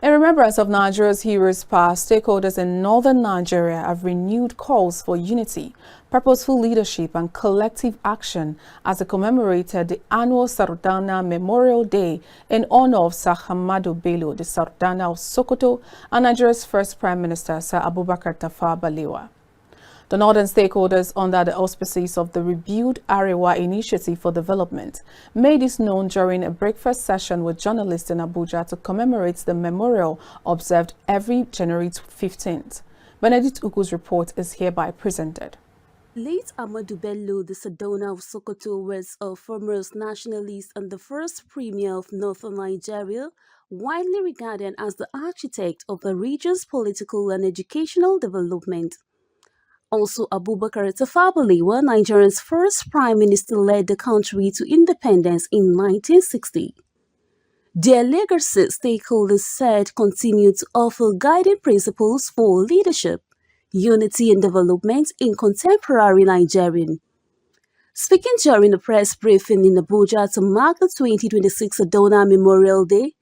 In remembrance of Nigeria's heroes past, stakeholders in northern Nigeria have renewed calls for unity, purposeful leadership and collective action as they commemorated the annual Sardauna Memorial Day in honor of Sir Ahmadu Bello, the Sardauna of Sokoto, and Nigeria's first Prime Minister, Sir Abubakar Tafawa Balewa. The northern stakeholders, under the auspices of the Rebuild Arewa Initiative for Development, made this known during a breakfast session with journalists in Abuja to commemorate the memorial observed every January 15th. Benedict Ugu's report is hereby presented. Late Ahmadu Bello, the Sardauna of Sokoto, was a foremost nationalist and the first premier of northern Nigeria, widely regarded as the architect of the region's political and educational development. Also, Abubakar Tafawa Balewa, Nigeria's first prime minister, led the country to independence in 1960. Their legacy, stakeholders said, continued to offer guiding principles for leadership, unity and development in contemporary Nigeria. Speaking during a press briefing in Abuja to mark the 2026 Sardauna Memorial Day,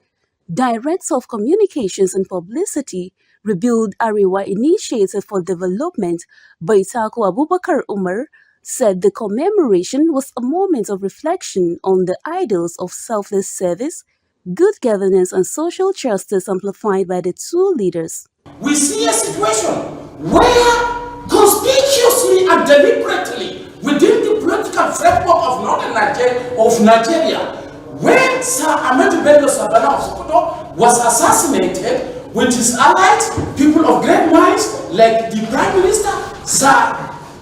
Director of Communications and Publicity, Rebuild Arewa Initiative for Development, Baitako Abubakar Umar, said the commemoration was a moment of reflection on the ideals of selfless service, good governance and social justice amplified by the two leaders. We see a situation where conspicuously and deliberately within the political framework of northern Nigeria, when Sir Ahmadu Bello Sardauna of Sokoto was assassinated with his allies, people of great minds like the Prime Minister, Sir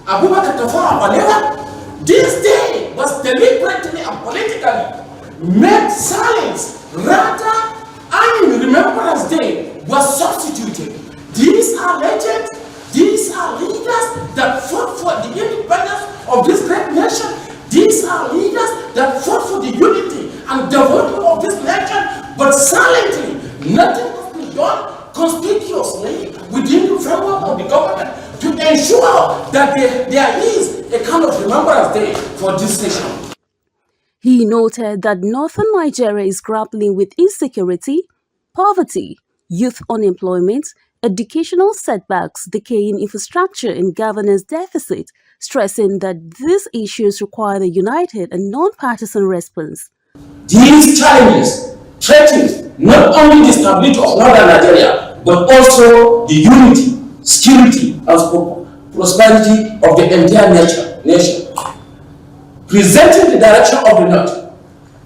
Abubakar Tafawa Balewa, this day was deliberately and politically made silence. Rather, annual Remembrance Day was substituted. These are legends, these are leaders that fought for the independence of this great nation. These are leaders that fought for the unity and development of this nation, but silently, nothing has been done conspicuously within the framework of the government to ensure that there is a kind of Remembrance Day for this nation. He noted that northern Nigeria is grappling with insecurity, poverty, youth unemployment, educational setbacks, decaying infrastructure and governance deficit, stressing that these issues require a united and non-partisan response. These challenges threaten not only the stability of northern Nigeria, but also the unity, security, and prosperity of the entire nation. Presenting the direction of the North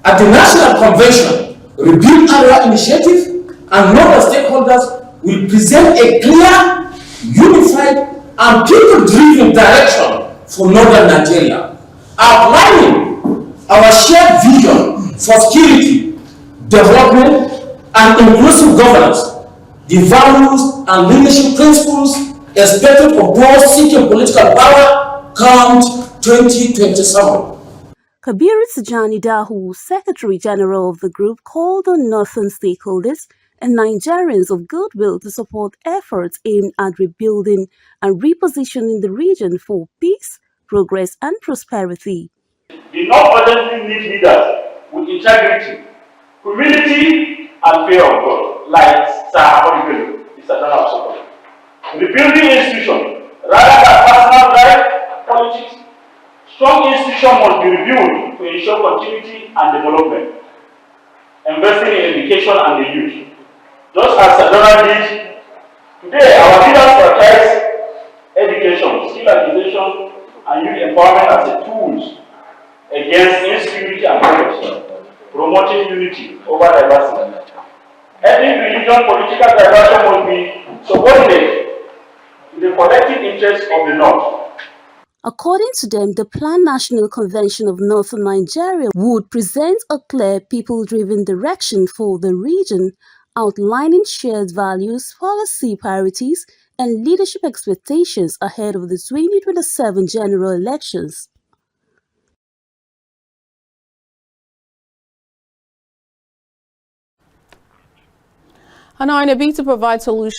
at the National Convention, Rebuild Arewa Initiative, and northern stakeholders will present a clear, unified, and people-driven direction for northern Nigeria, outlining our shared vision for security, development, and inclusive governance, the values and leadership principles expected of those seeking political power come 2027. Kabiru Tijani Dahu, Secretary General of the group, called on northern stakeholders and Nigerians of goodwill to support efforts aimed at rebuilding and repositioning the region for peace, progress, and prosperity. The North urgently need leaders with integrity, humility, and fear of God, like Sir Ahmadu Bello, the Sardauna of Sokoto. Rebuilding institutions, rather than personal life politics, strong institutions must be reviewed to ensure continuity and development. Investing in education and the youth. Just as Sardauna did, today our leaders prioritize education, skill acquisition, and youth empowerment as a tools against insecurity and corruption, promoting unity over diversity. Ethnic, religion, political diversity must be subordinate to the collective interests of the North. According to them, the planned National Convention of Northern Nigeria would present a clear people-driven direction for the region, outlining shared values, policy priorities, and leadership expectations ahead of the 2027 general elections. And now, in a bid to provide solutions